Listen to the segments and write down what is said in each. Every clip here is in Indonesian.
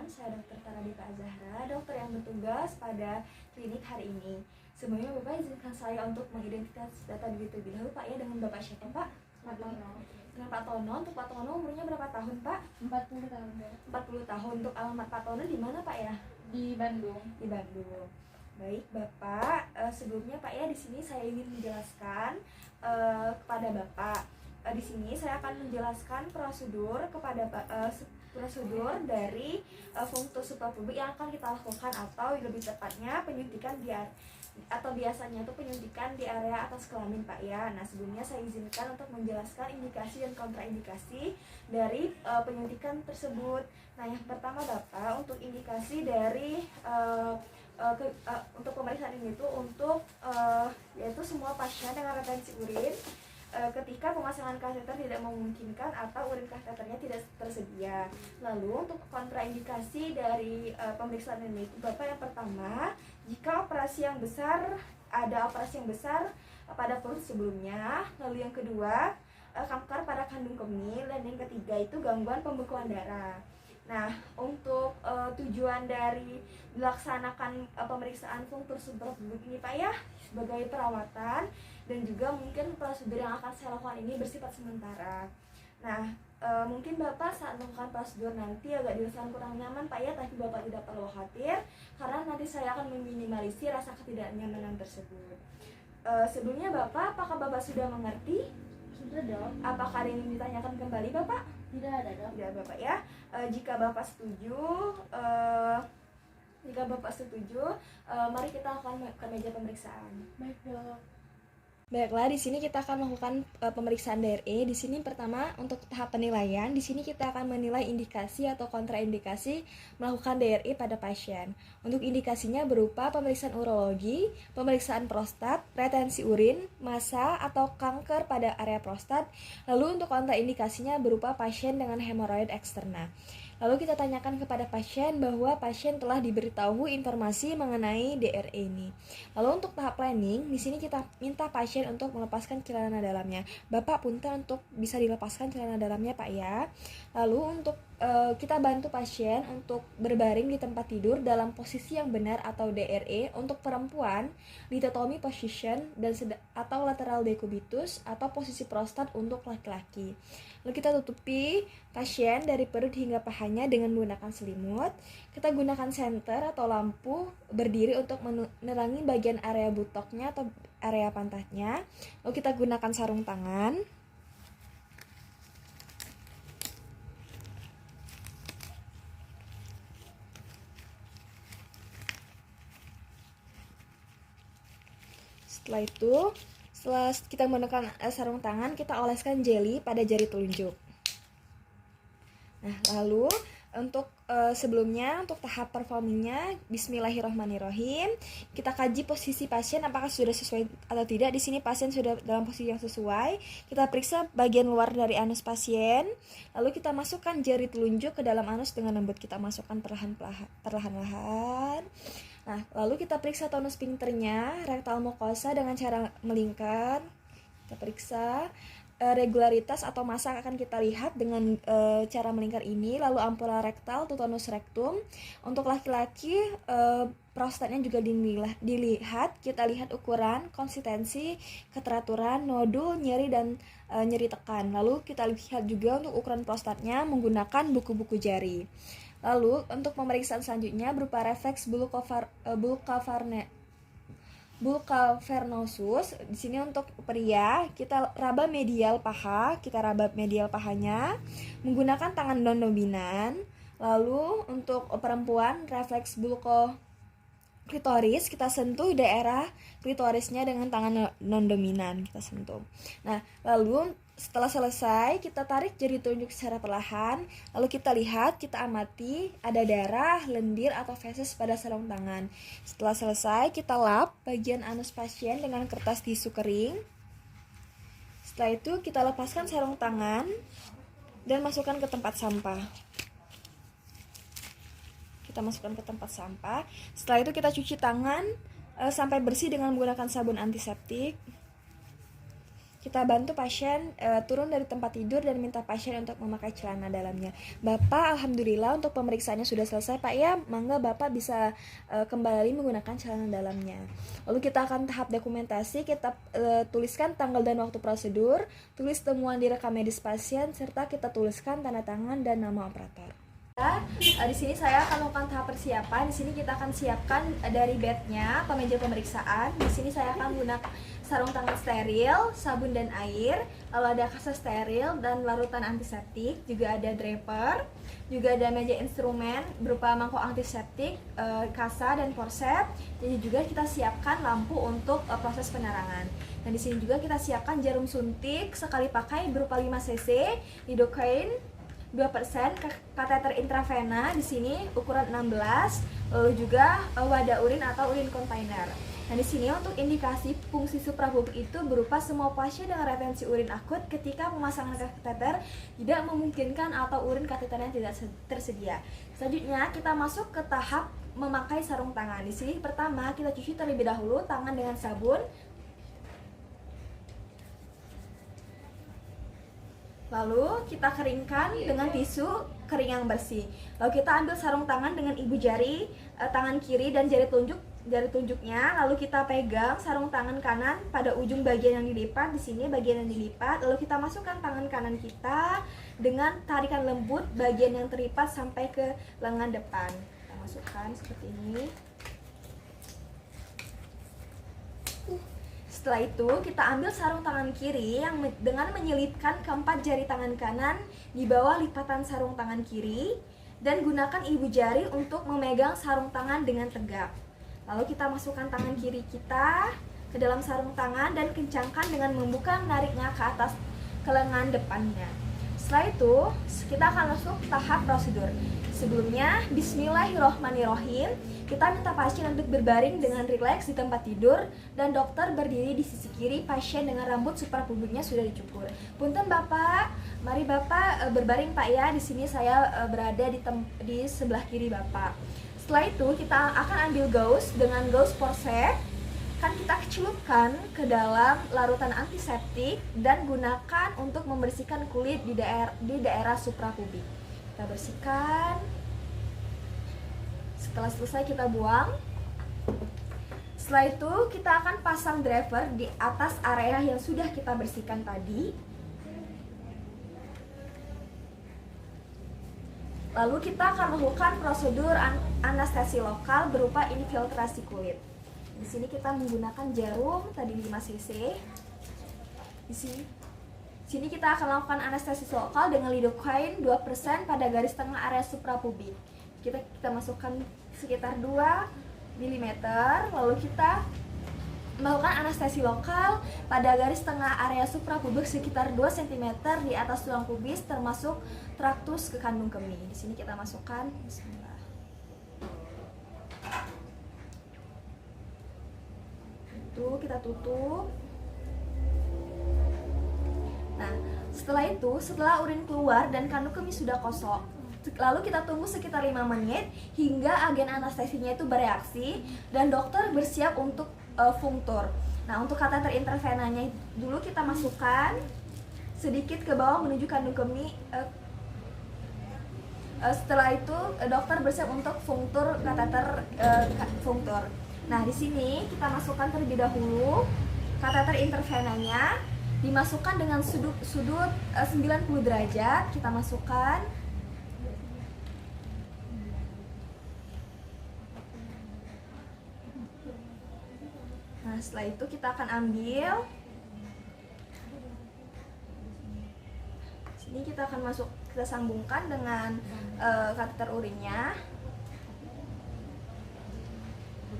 saya Dr. Taradika Azahra, dokter yang bertugas pada klinik hari ini. Sebelumnya Bapak izinkan saya untuk mengidentifikasi data terlebih dahulu Pak ya, dengan Bapak siapa Pak? Dengan Pak Tono. Untuk Pak Tono umurnya berapa tahun Pak? 40 tahun. 40 tahun. Untuk alamat Pak Tono di mana Pak ya? Di Bandung. Di Bandung. Baik Bapak, sebelumnya Pak ya, di sini saya ingin menjelaskan kepada Bapak. Di sini saya akan menjelaskan prosedur kepada prosedur dari fungtus suprapubik yang akan kita lakukan, atau lebih tepatnya penyuntikan atau biasanya itu penyuntikan di area atas kelamin Pak ya. Nah, sebelumnya saya izinkan untuk menjelaskan indikasi dan kontraindikasi dari penyuntikan tersebut. Nah, yang pertama Bapak, untuk indikasi dari untuk pemeriksaan ini itu untuk yaitu semua pasien dengan retensi urin ketika pemasangan kateter tidak memungkinkan atau urin kateternya tidak tersedia. Lalu untuk kontraindikasi dari pemeriksaan ini itu Bapak, yang pertama, jika ada operasi yang besar pada perut sebelumnya. Lalu yang kedua, kanker pada kandung kemih. Dan yang ketiga itu gangguan pembekuan darah. Nah, untuk tujuan dari dilaksanakan pemeriksaan fungtus suprapubik ini Pak ya, sebagai perawatan, dan juga mungkin prosedur yang akan saya lakukan ini bersifat sementara. Nah, mungkin Bapak saat melakukan prosedur nanti agak dirasakan kurang nyaman Pak ya, tapi Bapak tidak perlu khawatir, karena nanti saya akan meminimalisir rasa ketidaknyamanan tersebut. Sebelumnya Bapak, apakah Bapak sudah mengerti? Sudah dong. Apakah ada yang ingin ditanyakan kembali Bapak? Tidak ada dong. Tidak Bapak ya. Jika Bapak setuju, mari kita lakukan ke meja pemeriksaan. Baik dok. Baiklah, di sini kita akan melakukan pemeriksaan DRE. Di sini pertama untuk tahap penilaian, di sini kita akan menilai indikasi atau kontraindikasi melakukan DRE pada pasien. Untuk indikasinya berupa pemeriksaan urologi, pemeriksaan prostat, retensi urin, massa atau kanker pada area prostat. Lalu untuk kontraindikasinya berupa pasien dengan hemoroid eksterna. Lalu kita tanyakan kepada pasien bahwa pasien telah diberitahu informasi mengenai DRE ini. Lalu untuk tahap planning, di sini kita minta pasien untuk melepaskan celana dalamnya. Bapak punten untuk bisa dilepaskan celana dalamnya Pak ya. Lalu untuk kita bantu pasien untuk berbaring di tempat tidur dalam posisi yang benar atau DRE. Untuk perempuan, lithotomy position dan atau lateral decubitus atau posisi prostat untuk laki-laki. Lalu kita tutupi pasien dari perut hingga pahanya dengan menggunakan selimut. Kita gunakan senter atau lampu berdiri untuk menerangi bagian area butoknya atau area pantatnya. Lalu kita gunakan sarung tangan. Setelah kita menggunakan sarung tangan, kita oleskan jeli pada jari telunjuk. Nah, lalu untuk sebelumnya, untuk tahap performingnya, bismillahirrahmanirrahim, kita kaji posisi pasien apakah sudah sesuai atau tidak. Di sini pasien sudah dalam posisi yang sesuai. Kita periksa bagian luar dari anus pasien, lalu kita masukkan jari telunjuk ke dalam anus dengan lembut. Kita masukkan perlahan-lahan. Nah, lalu kita periksa tonus sphinkternya, rektal mukosa dengan cara melingkar. Kita periksa regularitas atau massa akan kita lihat dengan cara melingkar ini. Lalu ampula rektal, tonus rektum. Untuk laki-laki, prostatnya juga dilihat. Kita lihat ukuran, konsistensi, keteraturan, nodul, nyeri dan nyeri tekan. Lalu kita lihat juga untuk ukuran prostatnya menggunakan buku-buku jari. Lalu untuk pemeriksaan selanjutnya berupa refleks bulcavernosus. Di sini untuk pria, kita raba medial paha, pahanya menggunakan tangan non dominan. Lalu untuk perempuan, refleks klitoris, kita sentuh daerah klitorisnya dengan tangan non dominan, kita sentuh. Nah, lalu setelah selesai, kita tarik jari telunjuk secara perlahan. Lalu kita lihat, kita amati ada darah, lendir atau feses pada sarung tangan. Setelah selesai, kita lap bagian anus pasien dengan kertas tisu kering. Setelah itu, kita lepaskan sarung tangan dan masukkan ke tempat sampah. Kita masukkan ke tempat sampah. Setelah itu, kita cuci tangan sampai bersih dengan menggunakan sabun antiseptik. kita bantu pasien turun dari tempat tidur dan minta pasien untuk memakai celana dalamnya. Bapak, alhamdulillah untuk pemeriksaannya sudah selesai Pak ya. Mangga Bapak bisa kembali menggunakan celana dalamnya. Lalu kita akan tahap dokumentasi. Kita tuliskan tanggal dan waktu prosedur, tulis temuan di rekam medis pasien, serta kita tuliskan tanda tangan dan nama operator. Di sini saya akan melakukan tahap persiapan. Di sini kita akan siapkan dari bednya, meja pemeriksaan. Di sini saya akan menggunakan sarung tangan steril, sabun dan air, lalu ada kasa steril dan larutan antiseptik, juga ada draper, juga ada meja instrumen berupa mangkok antiseptik, kasa dan forcep. Jadi juga kita siapkan lampu untuk proses penerangan. Dan di sini juga kita siapkan jarum suntik sekali pakai berupa 5 cc, lidocaine 2%, kateter intravena di sini ukuran 16, lalu juga wadah urin atau urin container. Nah, di sini untuk indikasi fungsi suprapubik itu berupa semua pasien dengan retensi urin akut ketika pemasangan kateter tidak memungkinkan atau urin kateternya tidak tersedia. Selanjutnya kita masuk ke tahap memakai sarung tangan. Di sini pertama kita cuci terlebih dahulu tangan dengan sabun. Lalu kita keringkan dengan tisu kering yang bersih. Lalu kita ambil sarung tangan dengan ibu jari tangan kiri dan jari tunjuknya. Lalu kita pegang sarung tangan kanan pada ujung bagian yang dilipat. Di sini bagian yang dilipat. Lalu kita masukkan tangan kanan kita dengan tarikan lembut bagian yang teripat sampai ke lengan depan. Kita masukkan seperti ini. Setelah itu kita ambil sarung tangan kiri yang dengan menyelipkan keempat jari tangan kanan di bawah lipatan sarung tangan kiri dan gunakan ibu jari untuk memegang sarung tangan dengan tegak. Lalu kita masukkan tangan kiri kita ke dalam sarung tangan dan kencangkan dengan membuka menariknya ke atas ke lengan depannya. Setelah itu kita akan masuk tahap prosedur. Sebelumnya, bismillahirrohmanirrohim. Kita minta pasien untuk berbaring dengan rileks di tempat tidur dan dokter berdiri di sisi kiri pasien dengan rambut suprapubiknya sudah dicukur. Punten Bapak, mari Bapak berbaring Pak ya. Di sini saya berada di sebelah kiri Bapak. Setelah itu kita akan ambil gauze dengan gauze forceps. Kan kita celupkan ke dalam larutan antiseptik dan gunakan untuk membersihkan kulit di daerah suprapubik. Kita bersihkan. Setelah selesai kita buang. Setelah itu kita akan pasang driver di atas area yang sudah kita bersihkan tadi. Lalu kita akan melakukan prosedur anestesi lokal berupa infiltrasi kulit. Di sini kita menggunakan jarum tadi 5 cc. Di sini kita akan lakukan anestesi lokal dengan lidocaine 2% pada garis tengah area suprapubik. Kita masukkan sekitar 2 mm, lalu kita melakukan anestesi lokal pada garis tengah area suprapubik sekitar 2 cm di atas tulang pubis termasuk traktus ke kandung kemih. Di sini kita masukkan. Bismillah. Itu kita tutup. Nah, setelah urin keluar dan kandung kemih sudah kosong, lalu kita tunggu sekitar 5 menit hingga agen anestesinya itu bereaksi dan dokter bersiap untuk fungtur. Nah, untuk kateter intravenanya dulu kita masukkan sedikit ke bawah menuju kandung kemih. Setelah itu dokter bersiap untuk fungtur kateter fungtur. Nah, di sini kita masukkan terlebih dahulu kateter intravenanya, dimasukkan dengan sudut 90 derajat. Kita masukkan. Nah, setelah itu kita akan ambil. Sini kita akan kita sambungkan dengan kateter urinnya.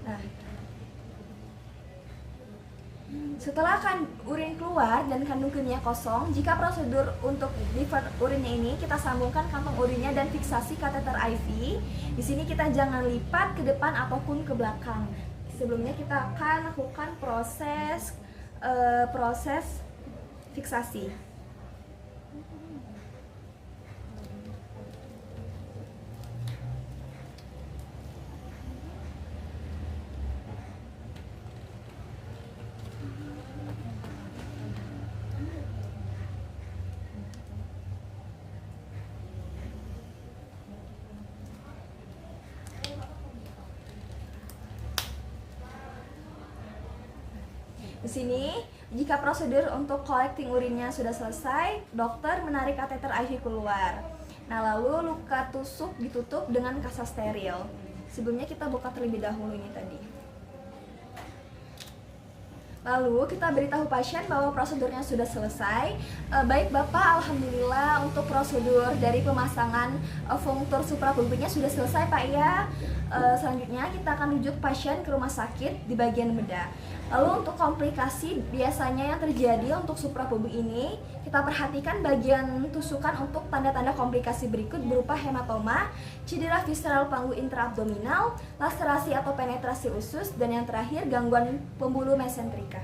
Nah, setelah urin keluar dan kandung kemihnya kosong, jika prosedur untuk divert urinnya ini kita sambungkan kantong urinnya dan fiksasi kateter IV. Di sini kita jangan lipat ke depan ataupun ke belakang. Sebelumnya kita akan lakukan proses fiksasi. Di sini, jika prosedur untuk collecting urinnya sudah selesai, dokter menarik kateter IV keluar. Nah, lalu luka tusuk ditutup dengan kasa steril. Sebelumnya kita buka terlebih dahulu ini tadi. Lalu kita beritahu pasien bahwa prosedurnya sudah selesai. Baik Bapak, alhamdulillah untuk prosedur dari pemasangan fungtur suprapubiknya sudah selesai Pak ya. Selanjutnya kita akan rujuk pasien ke rumah sakit di bagian bedah. Lalu untuk komplikasi biasanya yang terjadi untuk suprapubik ini, kita perhatikan bagian tusukan untuk tanda-tanda komplikasi berikut berupa hematoma, cedera visceral panggung intraabdominal, laserasi atau penetrasi usus, dan yang terakhir gangguan pembuluh mesentrika.